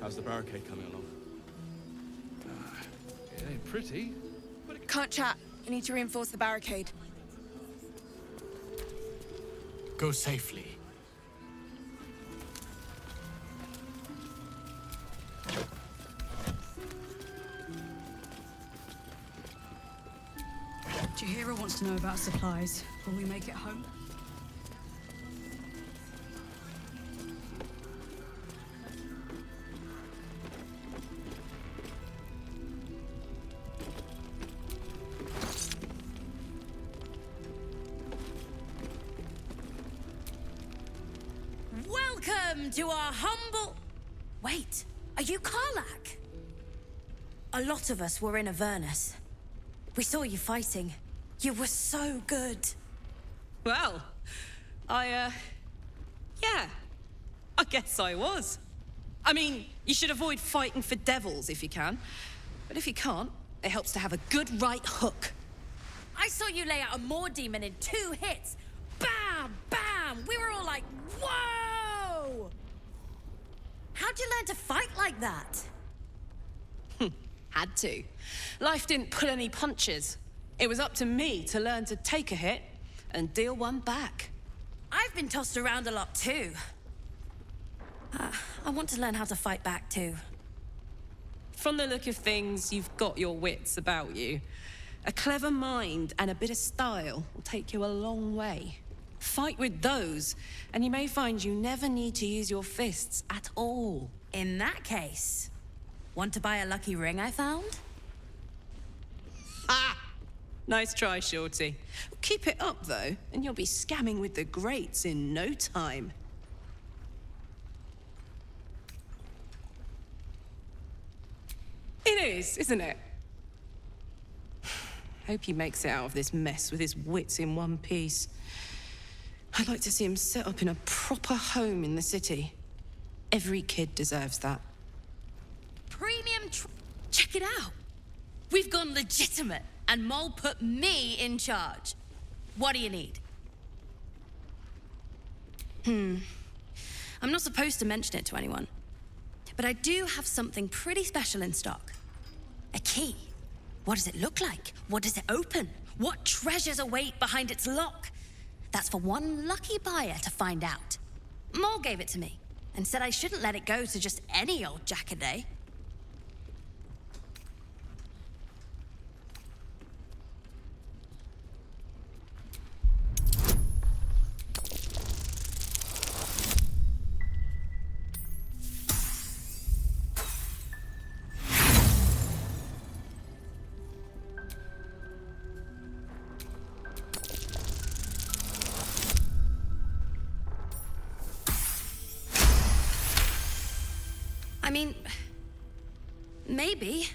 How's the barricade coming along? It ain't pretty. Can't chat. You need to reinforce the barricade. Go safely. Jahira wants to know about supplies. Will we make it home? Welcome to our humble... Wait, are you Karlach? A lot of us were in Avernus. We saw you fighting. You were so good. Well, yeah, I guess I was. I mean, you should avoid fighting for devils if you can. But if you can't, it helps to have a good right hook. I saw you lay out a Moor demon in 2 hits. Bam, bam! We were all like, whoa! How'd you learn to fight like that? Had to. Life didn't pull any punches. It was up to me to learn to take a hit and deal one back. I've been tossed around a lot too. I want to learn how to fight back too. From the look of things, you've got your wits about you. A clever mind and a bit of style will take you a long way. Fight with those, and you may find you never need to use your fists at all. In that case, want to buy a lucky ring I found? Ha! Nice try, Shorty. Keep it up, though, and you'll be scamming with the greats in no time. It is, isn't it? Hope he makes it out of this mess with his wits in one piece. I'd like to see him set up in a proper home in the city. Every kid deserves that. Premium Check it out. We've gone legitimate, and Mole put me in charge. What do you need? I'm not supposed to mention it to anyone, but I do have something pretty special in stock. A key. What does it look like? What does it open? What treasures await behind its lock? That's for one lucky buyer to find out. Mole gave it to me and said I shouldn't let it go to just any old jackaday. I mean, maybe.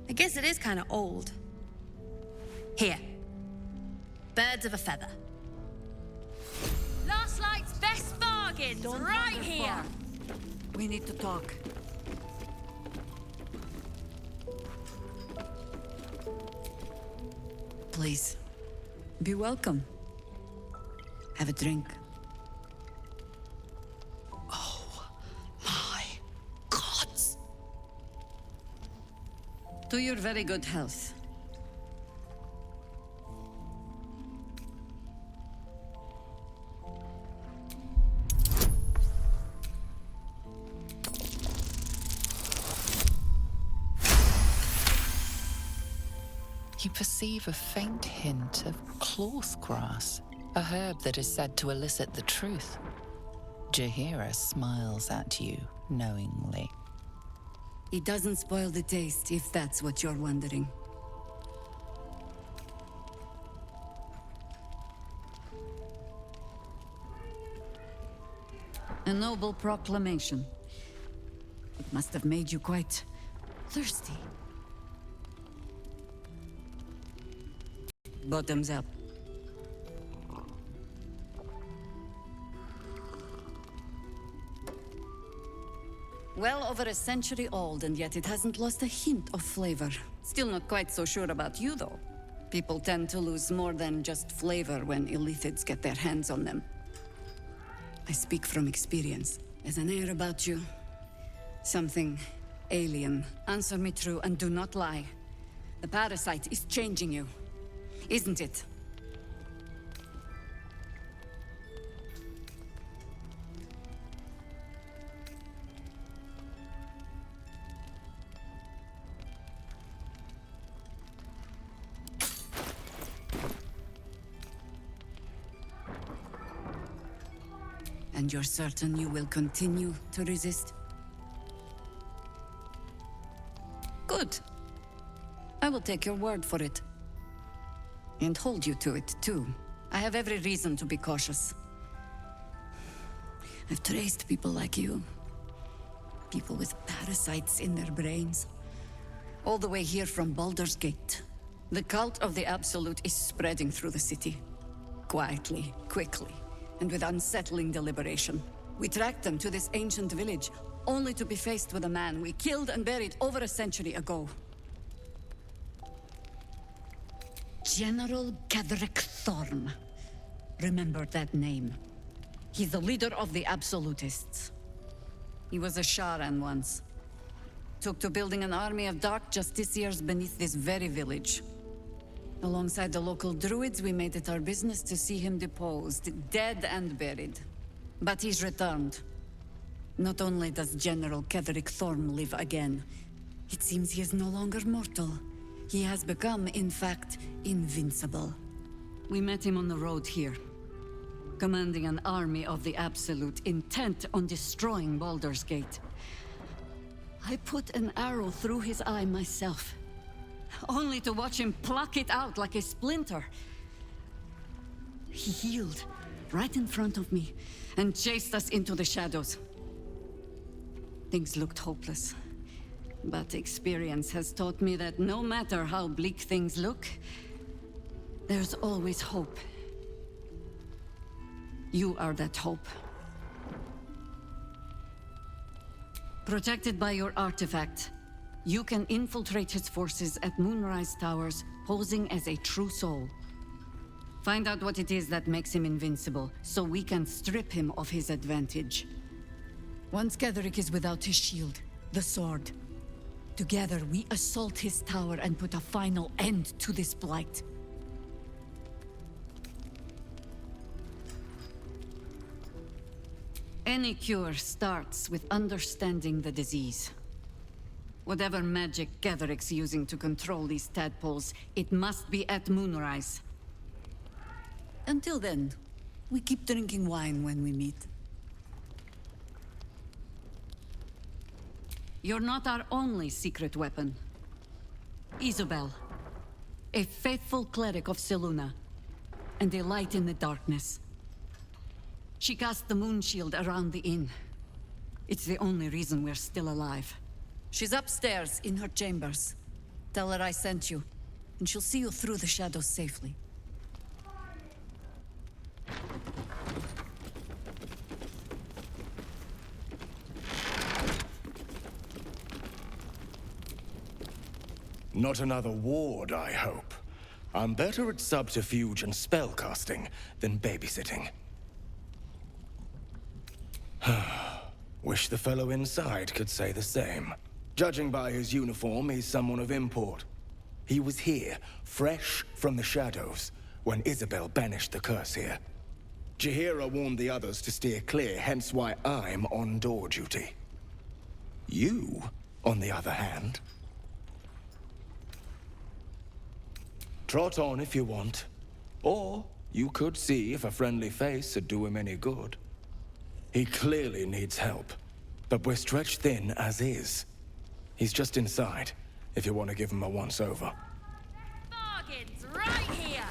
I guess it is kind of old. Here. Birds of a feather. Last Light's best bargains, right here! We need to talk. Please, be welcome. Have a drink. Oh, my gods! To your very good health. You perceive a faint hint of cloth grass, a herb that is said to elicit the truth. Jahira smiles at you knowingly. It doesn't spoil the taste, if that's what you're wondering. A noble proclamation. It must have made you quite thirsty. Bottoms up. Well over a century old, and yet it hasn't lost a hint of flavor. Still not quite so sure about you, though. People tend to lose more than just flavor when illithids get their hands on them. I speak from experience. There's an air about you. Something alien. Answer me true and do not lie. The parasite is changing you, isn't it? And you're certain you will continue to resist? Good. I will take your word for it. And hold you to it, too. I have every reason to be cautious. I've traced people like you. People with parasites in their brains. All the way here from Baldur's Gate. The cult of the Absolute is spreading through the city. Quietly, quickly, and with unsettling deliberation. We tracked them to this ancient village, only to be faced with a man we killed and buried over a century ago. General Ketheric Thorn. Remember that name. He's the leader of the Absolutists. He was a Sharan once. Took to building an army of dark justiciars beneath this very village. Alongside the local druids, we made it our business to see him deposed, dead and buried. But he's returned. Not only does General Ketheric Thorn live again, it seems he is no longer mortal. He has become, in fact, invincible. We met him on the road here, commanding an army of the Absolute, intent on destroying Baldur's Gate. I put an arrow through his eye myself, only to watch him pluck it out like a splinter. He healed right in front of me and chased us into the shadows. Things looked hopeless. But experience has taught me that no matter how bleak things look, there's always hope. You are that hope. Protected by your artifact, you can infiltrate his forces at Moonrise Towers, posing as a true soul. Find out what it is that makes him invincible, so we can strip him of his advantage. Once Ketheric is without his shield, the sword, together we assault his tower and put a final end to this blight. Any cure starts with understanding the disease. Whatever magic Ketheric's using to control these tadpoles, it must be at Moonrise. Until then, we keep drinking wine when we meet. You're not our only secret weapon. Isabel, a faithful cleric of Selûne, and a light in the darkness. She cast the moon shield around the inn. It's the only reason we're still alive. She's upstairs in her chambers. Tell her I sent you, and she'll see you through the shadows safely. Not another ward, I hope. I'm better at subterfuge and spellcasting than babysitting. Wish the fellow inside could say the same. Judging by his uniform, he's someone of import. He was here, fresh from the shadows, when Isabel banished the curse here. Jaheira warned the others to steer clear, hence why I'm on door duty. You, on the other hand... Trot on if you want. Or you could see if a friendly face would do him any good. He clearly needs help, but we're stretched thin as is. He's just inside, if you want to give him a once-over. Bargains right here!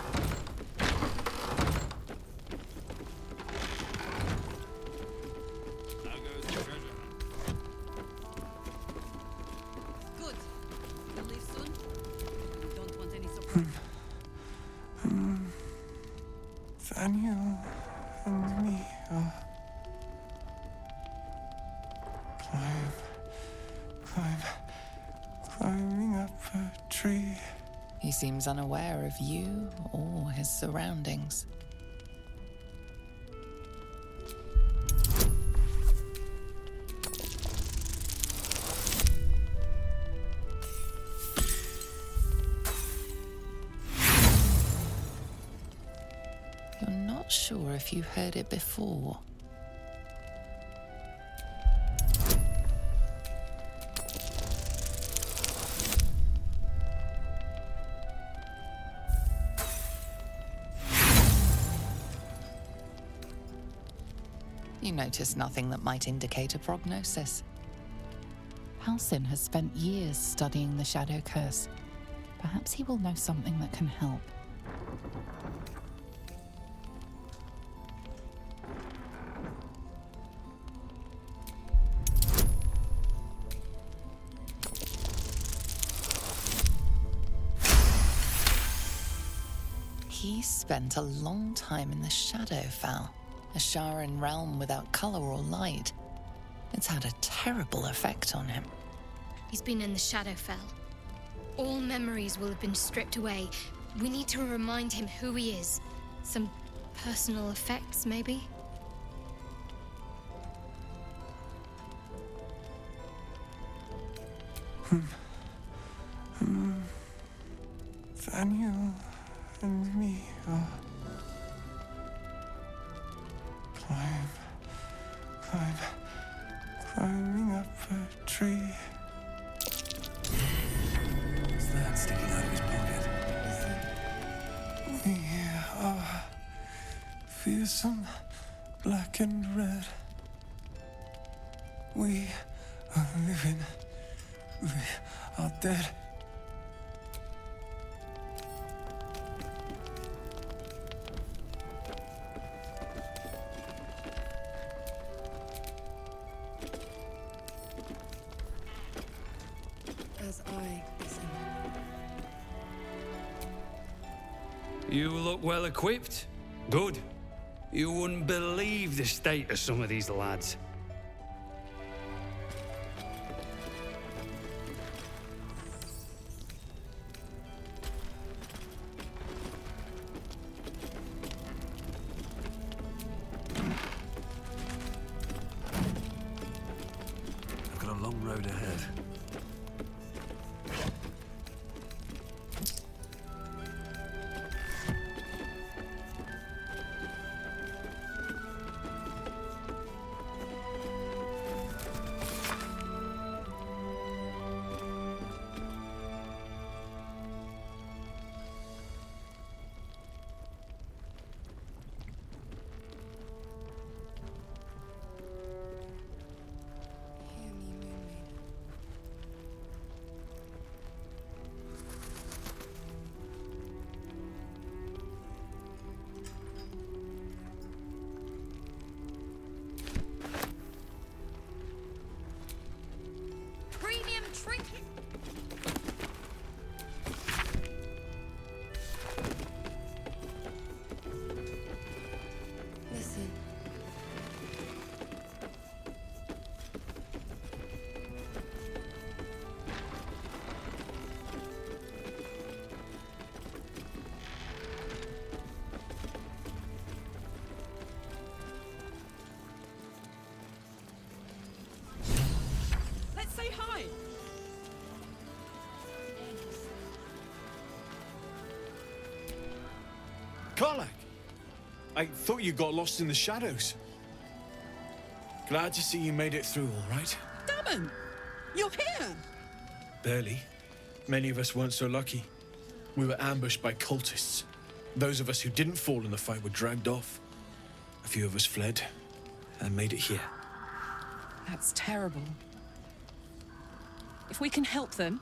Good. You'll leave soon? Don't want any surprise. Daniel and me, Clive. Climbing up a tree. He seems unaware of you or his surroundings. You're not sure if you've heard it before. You notice nothing that might indicate a prognosis. Halsin has spent years studying the Shadow Curse. Perhaps he will know something that can help. He spent a long time in the Shadowfell, a Sharan realm without color or light. It's had a terrible effect on him. He's been in the Shadowfell. All memories will have been stripped away. We need to remind him who he is. Some personal effects, maybe? Daniel and me are climbing up a tree. What's that sticking out of his pocket? We are fearsome, black and red. We are living. We are dead. As I listen. You look well equipped. Good. You wouldn't believe the state of some of these lads. I've got a long road ahead. Hear me, Moonmaid. Premium trinket! Listen. Let's say hi. Karlak! I thought you got lost in the shadows. Glad to see you made it through all right. Damon, you're here. Barely. Many of us weren't so lucky. We were ambushed by cultists. Those of us who didn't fall in the fight were dragged off. A few of us fled and made it here. That's terrible. If we can help them,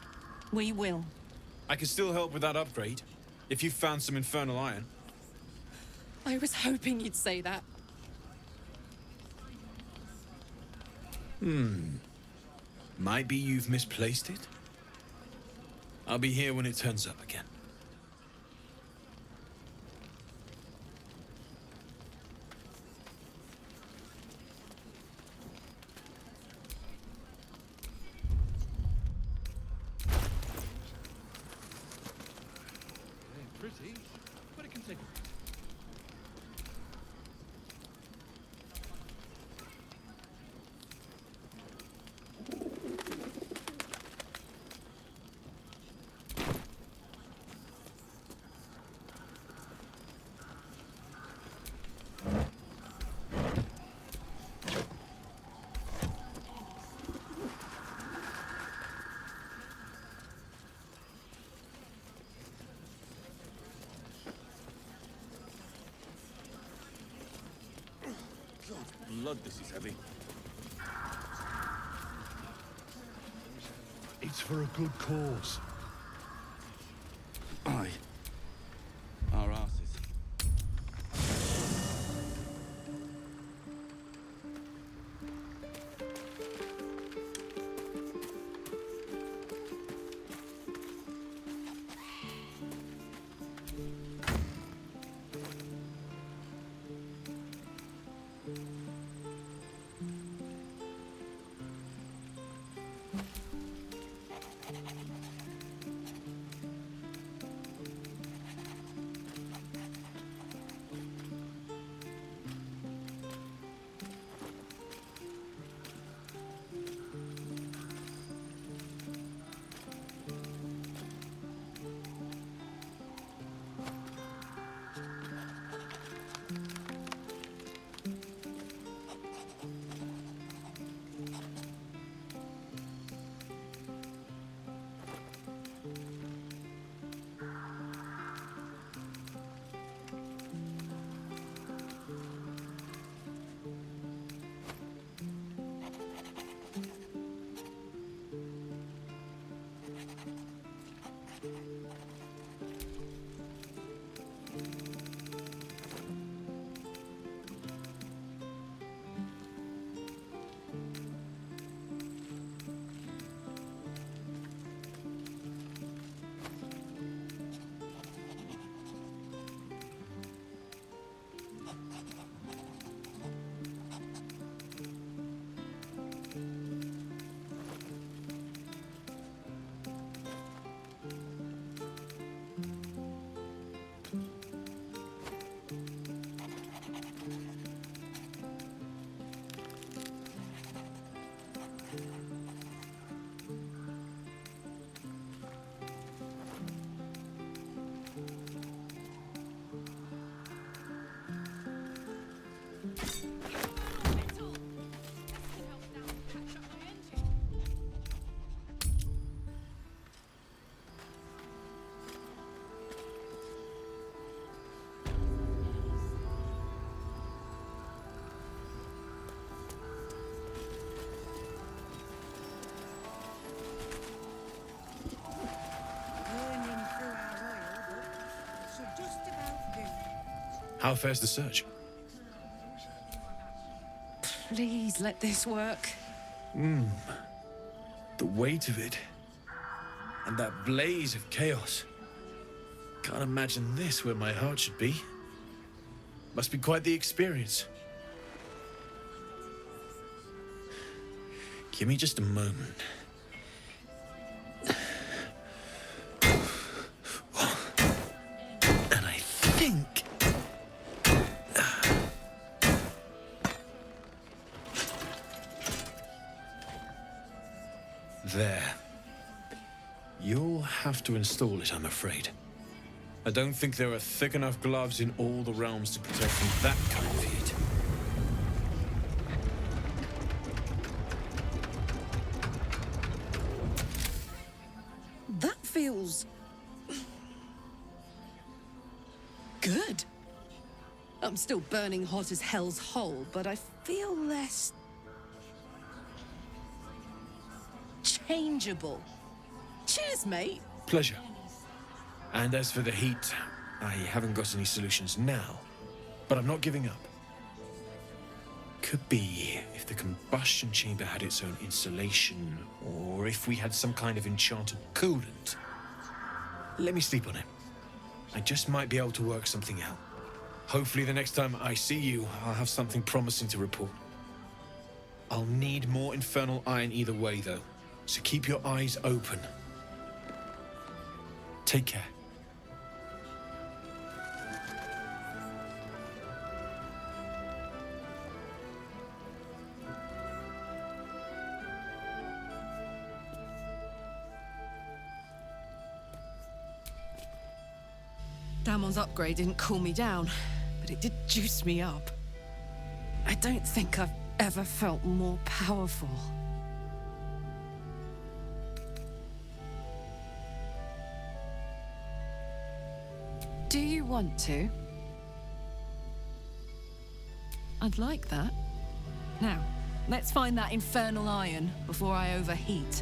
we will. I can still help with that upgrade, if you've found some infernal iron. I was hoping you'd say that. Might be you've misplaced it. I'll be here when it turns up again. Blood, this is heavy. It's for a good cause. Aye. Our asses. How fares the search? Please let this work. The weight of it. And that blaze of chaos. Can't imagine this where my heart should be. Must be quite the experience. Give me just a moment. And I think... There. You'll have to install it, I'm afraid. I don't think there are thick enough gloves in all the realms to protect from that kind of heat. That feels... good. I'm still burning hot as hell's hole, but I feel less... changeable. Cheers, mate. Pleasure. And as for the heat, I haven't got any solutions now, but I'm not giving up. Could be if the combustion chamber had its own insulation, or if we had some kind of enchanted coolant. Let me sleep on it. I just might be able to work something out. Hopefully the next time I see you, I'll have something promising to report. I'll need more infernal iron either way, though, so keep your eyes open. Take care. Damon's upgrade didn't cool me down, but it did juice me up. I don't think I've ever felt more powerful. Do you want to? I'd like that. Now, let's find that infernal iron before I overheat.